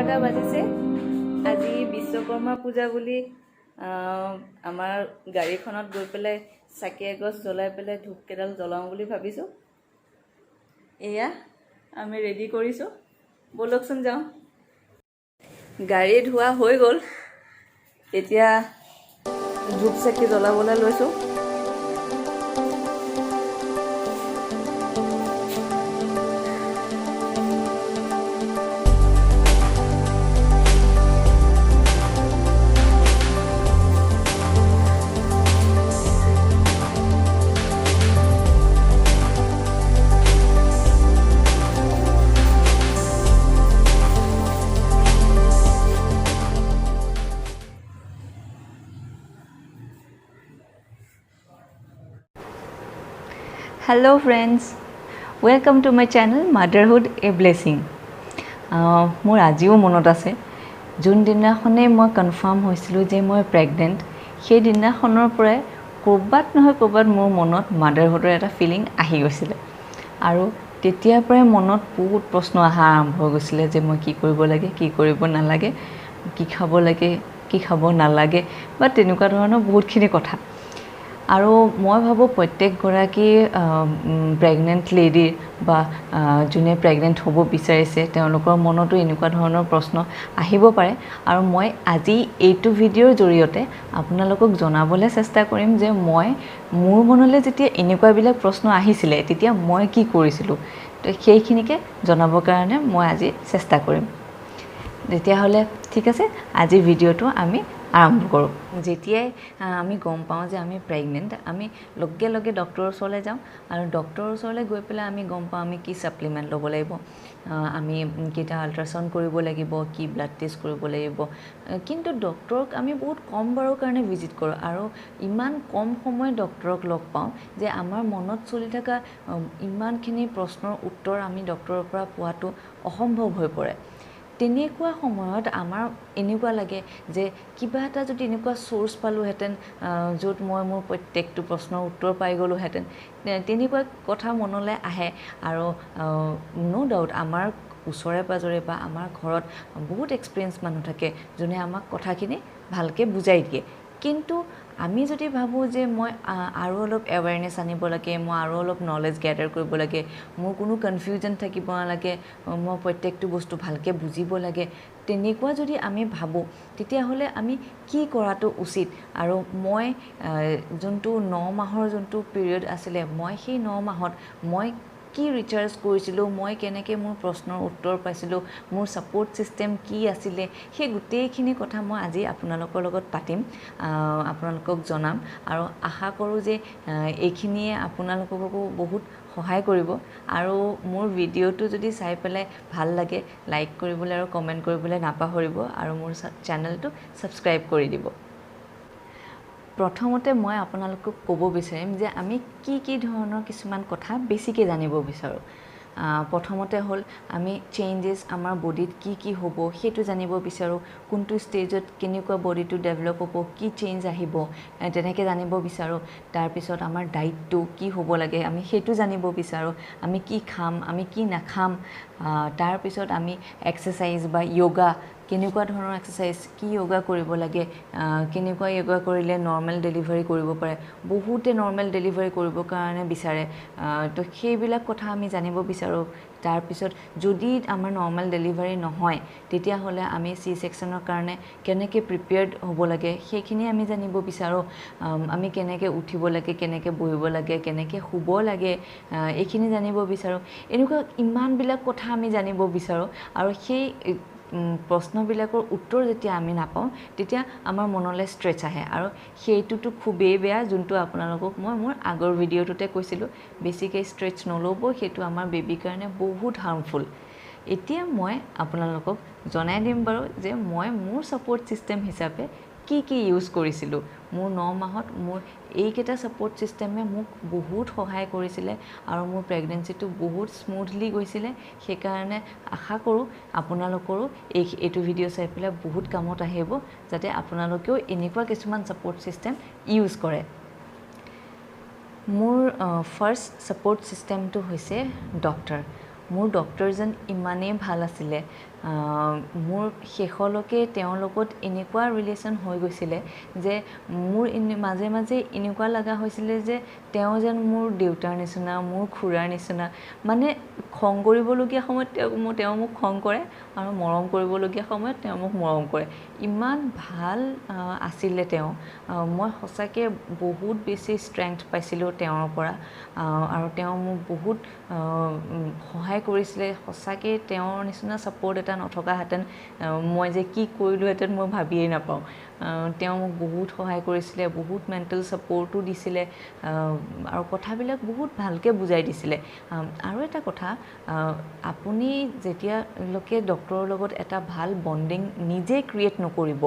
11টা বাজিছে আজি বিশ্বকৰ্মা পূজা বুলি আমাৰ গাড়ীখনত গৈ পেলাই চাকি এগছ জ্বলাই পেলাই ধূপকেইডাল জ্বলাওঁ বুলি ভাবিছোঁ এয়া আমি ৰেডি কৰিছোঁ বলকচোন যাওঁ গাড়ী ধোৱা হৈ গ'ল এতিয়া ধূপ চাকি জ্বলাবলৈ লৈছোঁ Hello friends, welcome to my channel Motherhood a Blessing. মোৰ আজিও মনত আছে যোন দিনাখনে মই কনফাৰ্ম হৈছিলোঁ যে মই প্ৰেগনেন্ট সেই দিনাখনৰ পৰাই ক'ৰবাত নহয় ক'ৰবাত মোৰ মনত মাদাৰহুডৰ এটা ফিলিং আহি গৈছিলে আৰু তেতিয়াৰ পৰাই মনত বহুত প্ৰশ্ন অহা আৰম্ভ হৈ গৈছিলে যে মই কি কৰিব লাগে কি কৰিব নালাগে কি খাব লাগে কি খাব নালাগে বা তেনেকুৱা ধৰণৰ বহুতখিনি কথা আৰু মই ভাবোঁ প্ৰত্যেকগৰাকী প্ৰেগনেন্ট লেডিৰ বা যোনে প্ৰেগনেন্ট হ'ব বিচাৰিছে তেওঁলোকৰ মনতো এনেকুৱা ধৰণৰ প্ৰশ্ন আহিব পাৰে আৰু মই আজি এইটো ভিডিঅ'ৰ জৰিয়তে আপোনালোকক জনাবলৈ চেষ্টা কৰিম যে মই মোৰ মনলৈ যেতিয়া এনেকুৱাবিলাক প্ৰশ্ন আহিছিলে তেতিয়া মই কি কৰিছিলোঁ তো সেইখিনিকে জনাবৰ কাৰণে মই আজি চেষ্টা কৰিম তেতিয়াহ'লে ঠিক আছে আজি ভিডিঅ'টো আমি আৰম্ভ কৰোঁ যেতিয়াই আমি গম পাওঁ যে আমি প্ৰেগনেন্ট আমি লগে লগে ডক্টৰৰ ওচৰলৈ যাওঁ আৰু ডক্টৰৰ ওচৰলৈ গৈ পেলাই আমি গম পাওঁ আমি কি সাপ্লিমেন্ট ল'ব লাগিব আমি কিটা আল্ট্ৰাসাউণ্ড কৰিব লাগিব কি ব্লাড টেষ্ট কৰিব লাগিব কিন্তু ডক্টৰক আমি বহুত কম বাৰৰ কাৰণে ভিজিট কৰোঁ আৰু ইমান কম সময় ডক্টৰক লগ পাওঁ যে আমাৰ মনত চলি থকা ইমানখিনি প্ৰশ্নৰ উত্তৰ আমি ডক্টৰৰ পৰা পোৱাটো অসম্ভৱ হৈ পৰে তেনেকুৱা সময়ত আমাৰ এনেকুৱা লাগে যে কিবা এটা যদি এনেকুৱা সোৰ্স পালোহেঁতেন য'ত মই মোৰ প্ৰত্যেকটো প্ৰশ্নৰ উত্তৰ পাই গ'লোহেঁতেন তেনেকুৱা কথা মনলৈ আহে আৰু নো ডাউট আমাৰ ওচৰে পাজৰে বা আমাৰ ঘৰত বহুত এক্সপিৰিয়েঞ্চ মানুহ থাকে যোনে আমাক কথাখিনি ভালকৈ বুজাই দিয়ে কিন্তু আমি যদি ভাবোঁ যে মই আৰু অলপ এৱেৰনেছ আনিব লাগে মই আৰু অলপ নলেজ গেদাৰ কৰিব লাগে মোৰ কোনো কনফিউজন থাকিব নালাগে মই প্ৰত্যেকটো বস্তু ভালকৈ বুজিব লাগে তেনেকুৱা যদি আমি ভাবোঁ তেতিয়াহ'লে আমি কি কৰাটো উচিত আৰু মই যোনটো 9 মাহৰ যোনটো পিৰিয়ড আছিলে মই সেই 9 মাহত মই কি ৰিচাৰ্জ কৰিছিলোঁ মই কেনেকৈ মোৰ প্ৰশ্নৰ উত্তৰ পাইছিলোঁ মোৰ সাপোৰ্ট সিস্টেম কি আছিলে সেই গোটেইখিনি কথা মই আজি আপোনালোকৰ লগত পাতিম আপোনালোকক জনাম আৰু আশা কৰোঁ যে এইখিনিয়ে আপোনালোককো বহুত সহায় কৰিব আৰু মোৰ ভিডিঅ'টো যদি চাই পেলাই ভাল লাগে লাইক কৰিবলৈ আৰু কমেণ্ট কৰিবলৈ নাপাহৰিব আৰু মোৰ চেনেলটো সাবস্ক্ৰাইব কৰি দিব প্ৰথমতে মই আপোনালোকক ক'ব বিচাৰিম যে আমি কি ধৰণৰ কিছুমান কথা বেছিকৈ জানিব বিচাৰোঁ প্ৰথমতে হ'ল আমি চেঞ্জেছ আমাৰ বডিত কি হ'ব সেইটো জানিব বিচাৰোঁ কোনটো ষ্টেজত কেনেকুৱা বডিটো ডেভেলপ হ'ব কি চেঞ্জ আহিব তেনেকৈ জানিব বিচাৰোঁ তাৰপিছত আমাৰ ডায়েটটো কি হ'ব লাগে আমি সেইটো জানিব বিচাৰোঁ আমি কি খাম আমি কি নাখাম তাৰপিছত আমি এক্সাৰচাইজ বা য়োগা কেনেকুৱা ধৰণৰ এক্সাৰচাইজ কি য়োগা কৰিব লাগে কেনেকুৱা য়োগা কৰিলে নৰ্মেল ডেলিভাৰী কৰিব পাৰে বহুতে নৰ্মেল ডেলিভাৰী কৰিবৰ কাৰণে বিচাৰে তো সেইবিলাক কথা আমি জানিব বিচাৰোঁ তাৰপিছত যদি আমাৰ নৰ্মেল ডেলিভাৰী নহয় তেতিয়াহ'লে আমি চি সেকশ্যনৰ কাৰণে কেনেকৈ প্ৰিপেয়াৰ্ড হ'ব লাগে সেইখিনি আমি জানিব বিচাৰোঁ আমি কেনেকৈ উঠিব লাগে কেনেকৈ বহিব লাগে কেনেকৈ শুব লাগে এইখিনি জানিব বিচাৰোঁ এনেকুৱা ইমানবিলাক কথা আমি জানিব বিচাৰোঁ আৰু সেই প্ৰশ্নবিলাকৰ উত্তৰ যেতিয়া আমি নাপাওঁ তেতিয়া আমাৰ মনলৈ ষ্ট্ৰেচ আহে আৰু সেইটোতো খুবেই বেয়া যোনটো আপোনালোকক মই মোৰ আগৰ ভিডিঅ'টোতে কৈছিলোঁ বেছিকৈ ষ্ট্ৰেচ নল'ব সেইটো আমাৰ বেবীৰ কাৰণে বহুত হাৰ্মফুল এতিয়া মই আপোনালোকক জনাই দিম বাৰু যে মই মোৰ সাপোৰ্ট সিস্টেম হিচাপে কি ইউজ কৰিছিলোঁ মোৰ 9 মাহত মোৰ এইকেইটা সাপোৰ্ট সিস্টেমে মোক বহুত সহায় কৰিছিলে আৰু মোৰ প্ৰেগনেন্সিটো বহুত স্মুথলি গৈছিলে সেইকাৰণে আশা কৰোঁ আপোনালোকৰো এইটো ভিডিঅ' চাই পেলাই বহুত কামত আহিব যাতে আপোনালোকেও এনেকুৱা কিছুমান সাপোৰ্ট সিস্টেম ইউজ কৰে মোৰ ফাৰ্ষ্ট সাপোৰ্ট সিস্টেমটো হৈছে ডক্টৰ মোৰ ডক্টৰজন ইমানেই ভাল আছিলে মোৰ শেষলৈকে তেওঁৰ লগত এনেকুৱা ৰিলেশ্যন হৈ গৈছিলে যে মোৰ মাজে মাজে এনেকুৱা লগা হৈছিলে যে তেওঁ যেন মোৰ দেউতাৰ নিচিনা, মোৰ খুৰাৰ নিচিনা। মানে খং কৰিবলগীয়া সময়ত তেওঁ মোক খং কৰে আৰু মৰম কৰিবলগীয়া সময়ত তেওঁ মোক মৰম কৰে। ইমান ভাল আছিলে তেওঁ। মই সঁচাকৈ বহুত বেছি ষ্ট্ৰেংথ পাইছিলোঁ তেওঁৰ পৰা আৰু তেওঁ মোক বহুত সহায় কৰিছিলে। সঁচাকৈ তেওঁৰ নিচিনা ছাপোৰ্ট এটা নথকাহেঁতেন মই যে কি কৰিলোহেঁতেন মই ভাবিয়েই নাপাওঁ। তেওঁ মোক বহুত সহায় কৰিছিলে, বহুত মেণ্টেল ছাপোৰ্টো দিছিলে আৰু কথাবিলাক বহুত ভালকৈ বুজাই দিছিলে। আৰু এটা কথা, আপুনি যেতিয়ালৈকে ডক্টৰৰ লগত এটা ভাল বণ্ডিং নিজে ক্ৰিয়েট নকৰিব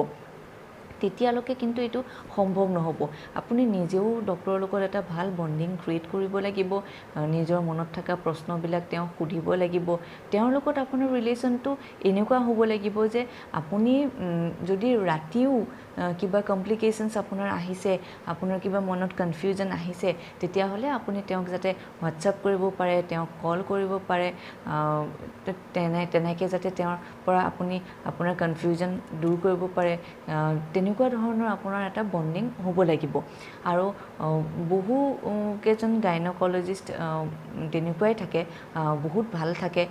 তেতিয়ালৈকে কিন্তু এইটো সম্ভৱ নহ'ব। আপুনি নিজেও ডক্টৰৰ লগত এটা ভাল বণ্ডিং ক্ৰিয়েট কৰিব লাগিব, নিজৰ মনত থকা প্ৰশ্নবিলাক তেওঁক সুধিব লাগিব। তেওঁৰ লগত আপোনাৰ ৰিলেশ্যনটো এনেকুৱা হ'ব লাগিব যে আপুনি যদি ৰাতিও কিবা কমপ্লিকেশ্যনছ আপোনাৰ আহিছে, আপোনাৰ কিবা মনত কনফিউজন আহিছে, তেতিয়াহ'লে আপুনি তেওঁক যাতে হোৱাটছআপ কৰিব পাৰে, তেওঁক কল কৰিব পাৰে, তেনেকৈ যাতে তেওঁৰ পৰা আপুনি আপোনাৰ কনফিউজন দূৰ কৰিব পাৰে। তেনেকুৱা ধৰণৰ আপোনাৰ এটা বণ্ডিং হ'ব লাগিব। আৰু বহুকেইজন গাইনকলজিষ্ট তেনেকুৱাই থাকে, বহুত ভাল থাকে।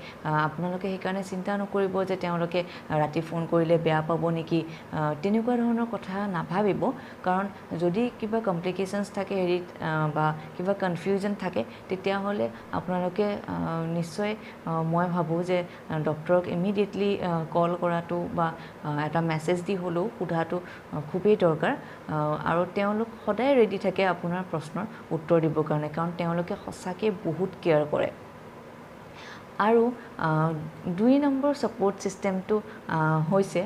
আপোনালোকে সেইকাৰণে চিন্তা নকৰিব যে তেওঁলোকে ৰাতি ফোন কৰিলে বেয়া পাব নেকি, তেনেকুৱা ধৰণৰ কথা নাভাবিব। কাৰণ যদি কিবা কমপ্লিকেশ্যনছ থাকে হেৰিত বা কিবা কনফিউজন থাকে তেতিয়াহ'লে আপোনালোকে নিশ্চয় মই ভাবোঁ যে ডক্টৰক ইমিডিয়েটলি কল কৰাটো বা এটা মেছেজ দি হ'লেও সোধাটো খুবেই দৰকাৰ। আৰু তেওঁলোক সদায় ৰেডি থাকে আপোনাৰ প্ৰশ্নৰ উত্তৰ দিবৰ কাৰণে, কাৰণ তেওঁলোকে সঁচাকৈ বহুত কেয়াৰ কৰে। আৰু 2 নম্বৰ ছাপোৰ্ট ছিষ্টেমটো হৈছে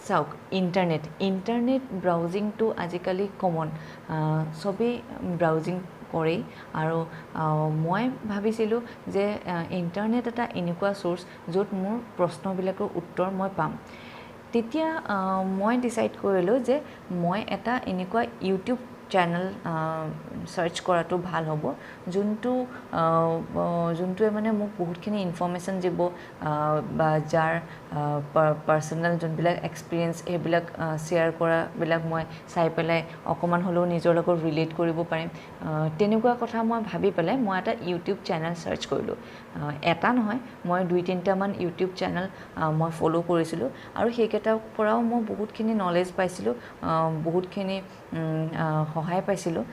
চাওক ইণ্টাৰনেট ব্ৰাউজিংটো আজিকালি কমন, চবেই ব্ৰাউজিং কৰেই। আৰু মই ভাবিছিলোঁ যে ইণ্টাৰনেট এটা এনেকুৱা চ'ৰ্চ য'ত মোৰ প্ৰশ্নবিলাকৰ উত্তৰ মই পাম। তেতিয়া মই ডিচাইড কৰিলোঁ যে মই এটা এনেকুৱা ইউটিউব চেনেল চাৰ্চ কৰাটো ভাল হ'ব যোনটোৱে মানে মোক বহুতখিনি ইনফৰ্মেশ্যন দিব বা যাৰ পাৰ্চনেল যোনবিলাক এক্সপিৰিয়েঞ্চ সেইবিলাক শ্বেয়াৰ কৰাবিলাক মই চাই পেলাই অকণমান হ'লেও নিজৰ লগত ৰিলেট কৰিব পাৰিম। তেনেকুৱা কথা মই ভাবি পেলাই মই এটা ইউটিউব চেনেল চাৰ্চ কৰিলোঁ। এটা নহয়, মই 2-3টামান ইউটিউব চেনেল মই ফ'ল' কৰিছিলোঁ আৰু সেইকেইটাৰ পৰাও মই বহুতখিনি নলেজ পাইছিলোঁ, বহুতখিনি সহায় পাইছিলোঁ।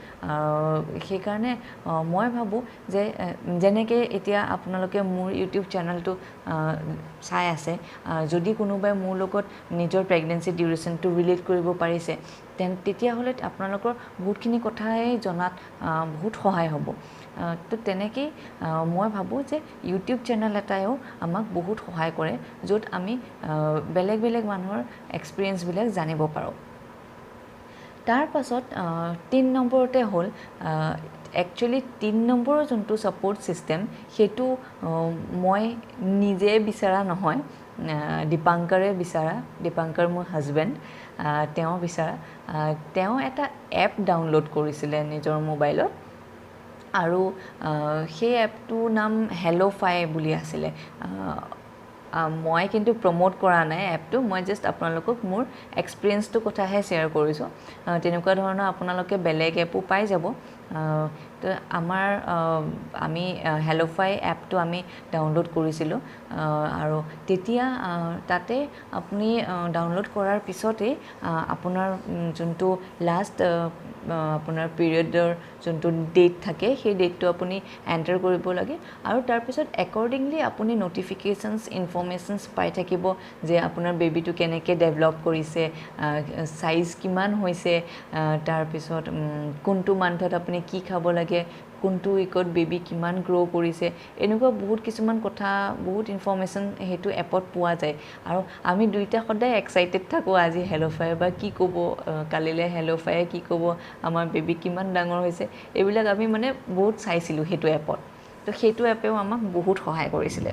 সেইকাৰণে মই ভাবোঁ যে যেনেকৈ এতিয়া আপোনালোকে মোৰ ইউটিউব চেনেলটো চাই আছে, যদি কোনোবাই মোৰ লগত নিজৰ প্ৰেগনেঞ্চি ডিউৰেশ্যনটো ৰিলেট কৰিব পাৰিছে তেতিয়াহ'লে আপোনালোকৰ বহুতখিনি কথাই জনাত বহুত সহায় হ'ব। তো তেনেকেই মই ভাবোঁ যে ইউটিউব চেনেল এটাইও আমাক বহুত সহায় কৰে, য'ত আমি বেলেগ বেলেগ মানুহৰ এক্সপিৰিয়েঞ্চবিলাক জানিব পাৰোঁ। তাৰ পাছত 3 নম্বৰতে হ'ল একচুৱেলি 3 নম্বৰৰ যোনটো ছাপোৰ্ট ছিষ্টেম সেইটো মই নিজে বিচৰা নহয়, দীপাংকৰে বিচৰা। দীপাংকৰ মোৰ হাজবেণ্ড, তেওঁ বিচৰা। তেওঁ এটা এপ ডাউনলোড কৰিছিলে নিজৰ মোবাইলত আৰু সেই এপটোৰ নাম হেলোফাই বুলি আছিলে। মই কিন্তু প্ৰমোট কৰা নাই এপটো, মই জাষ্ট আপোনালোকক মোৰ এক্সপিৰিয়েঞ্চটোৰ কথাহে শ্বেয়াৰ কৰিছোঁ। তেনেকুৱা ধৰণৰ আপোনালোকে বেলেগ এপো পাই যাব। তো আমি হেলোফাই এপটো আমি ডাউনলোড কৰিছিলোঁ আৰু তেতিয়া তাতে আপুনি ডাউনলোড কৰাৰ পিছতেই আপোনাৰ যোনটো লাষ্ট আপোনাৰ পিৰিয়ডৰ যোনটো ডেট থাকে সেই ডেটটো আপুনি এণ্টাৰ কৰিব লাগে আৰু তাৰপিছত একৰ্ডিংলি আপুনি ন'টিফিকেশ্যনছ ইনফৰ্মেশ্যনছ পাই থাকিব যে আপোনাৰ বেবীটো কেনেকৈ ডেভেলপ কৰিছে, চাইজ কিমান হৈছে, তাৰপিছত কোনটো মান্থত আপুনি কি খাব লাগে, কোনটো উইকত বেবী কিমান গ্ৰ' কৰিছে, এনেকুৱা বহুত কিছুমান কথা, বহুত ইনফৰ্মেশ্যন সেইটো এপত পোৱা যায়। আৰু আমি দুইটা সদায় এক্সাইটেড থাকোঁ, আজি হেলোফাই বা কি ক'ব, কালিলৈ হেলোফায়ে কি ক'ব, আমাৰ বেবী কিমান ডাঙৰ হৈছে, এইবিলাক আমি মানে বহুত চাইছিলোঁ সেইটো এপত। তো সেইটো এপেও আমাক বহুত সহায় কৰিছিলে।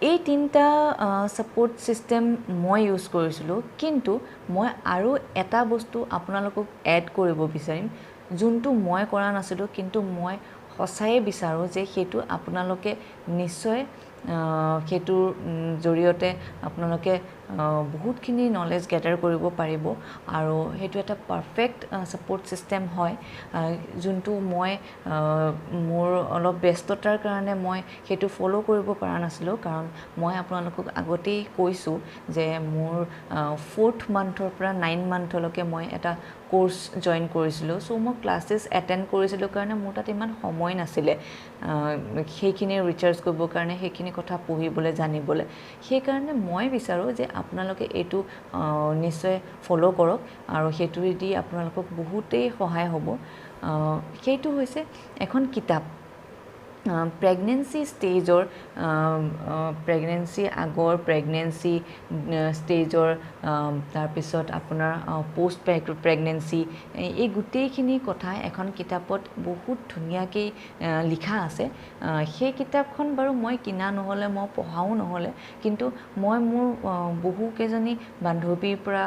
এই 3টা ছাপোৰ্ট ছিষ্টেম মই ইউজ কৰিছিলোঁ, কিন্তু মই আৰু এটা বস্তু আপোনালোকক এড কৰিব বিচাৰিম যোনটো মই কৰা নাছিলোঁ, কিন্তু মই সঁচায়ে বিচাৰোঁ যে সেইটো আপোনালোকে নিশ্চয় সেইটোৰ জৰিয়তে আপোনালোকে বহুতখিনি নলেজ গেটাৰ কৰিব পাৰিব আৰু সেইটো এটা পাৰফেক্ট ছাপোৰ্ট ছিষ্টেম হয় যোনটো মই মোৰ অলপ ব্যস্ততাৰ কাৰণে মই সেইটো ফ'ল' কৰিব পৰা নাছিলোঁ কাৰণ মই আপোনালোকক আগতেই কৈছোঁ যে মোৰ 4th মান্থৰ পৰা 9 মান্থলৈকে মই এটা কোৰ্চ জইন কৰিছিলোঁ চ' মই ক্লাছেছ এটেণ্ড কৰিছিলোঁ কাৰণে মোৰ তাত ইমান সময় নাছিলে সেইখিনি ৰিচাৰ্জ কৰিবৰ কাৰণে সেইখিনি কথা পঢ়িবলৈ জানিবলৈ সেইকাৰণে মই বিচাৰোঁ যে আপোনালোকে এইটো নিশ্চয় ফ'ল' কৰক আৰু সেইটোৱেদি আপোনালোকক বহুতেই সহায় হ'ব সেইটো হৈছে এখন কিতাপ প্ৰেগনেঞ্চি ষ্টেজৰ প্ৰেগনেঞ্চি আগৰ প্ৰেগনেঞ্চি ষ্টেজৰ তাৰপিছত আপোনাৰ পষ্ট প্ৰেগনেঞ্চি এই গোটেইখিনি কথা এখন কিতাপত বহুত ধুনীয়াকৈ লিখা আছে সেই কিতাপখন বাৰু মই কিনা নহ'লে মই পঢ়াও নহ'লে কিন্তু মই মোৰ বহুকেইজনী বান্ধৱীৰ পৰা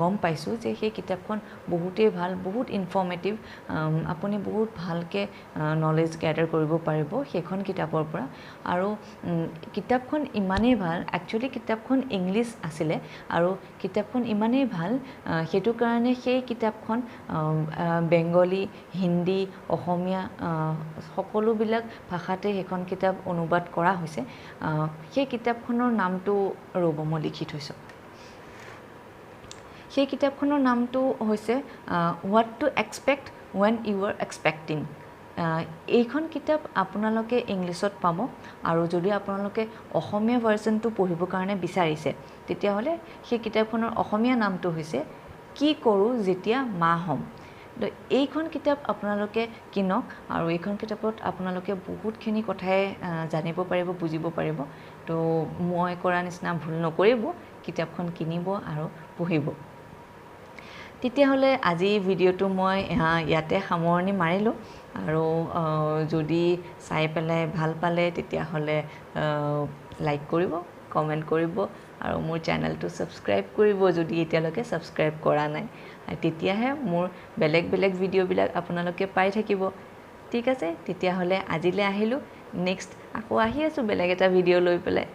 গম পাইছোঁ যে সেই কিতাপখন বহুতেই ভাল বহুত ইনফৰ্মেটিভ আপুনি বহুত ভালকৈ নলেজ গেটাৰ কৰিব পাৰিব সেইখন কিতাপৰ পৰা আৰু কিতাপখন ইমানেই ভাল একচুৱেলি কিতাপখন ইংলিছ আছিলে আৰু কিতাপখন ইমানেই ভাল সেইটো কাৰণে সেই কিতাপখন বেংগলী হিন্দী অসমীয়া সকলোবিলাক ভাষাতে সেইখন কিতাপ অনুবাদ কৰা হৈছে সেই কিতাপখনৰ নামটো ৰ'ব মই লিখি থৈছোঁ সেই কিতাপখনৰ নামটো হৈছে what to expect when you are expecting এইখন কিতাপ আপোনালোকে ইংলিছত পাব আৰু যদি আপোনালোকে অসমীয়া ভাৰ্চনটো পঢ়িবৰ কাৰণে বিচাৰিছে তেতিয়াহ'লে সেই কিতাপখনৰ অসমীয়া নামটো হৈছে কি কৰোঁ যেতিয়া মা হ'ম তো এইখন কিতাপ আপোনালোকে কিনক আৰু এইখন কিতাপত আপোনালোকে বহুতখিনি কথাই জানিব পাৰিব বুজিব পাৰিব তো মই কৰা নিচিনা ভুল নকৰিব কিতাপখন কিনিব আৰু পঢ়িব তেতিয়াহ'লে আজি ভিডিঅ'টো মই ইয়াতে সামৰণি মাৰিলোঁ আৰু যদি চাই পেলাই ভাল পালে তেতিয়াহ'লে লাইক কৰিব কমেণ্ট কৰিব আৰু মোৰ চেনেলটো ছাবস্ক্ৰাইব কৰিব যদি এতিয়ালৈকে ছাবস্ক্ৰাইব কৰা নাই তেতিয়াহে মোৰ বেলেগ বেলেগ ভিডিঅ'বিলাক আপোনালোকে পাই থাকিব ঠিক আছে তেতিয়াহ'লে আজিলৈ আহিলোঁ নেক্সট আকৌ আহি আছোঁ বেলেগ এটা ভিডিঅ' লৈ পেলাই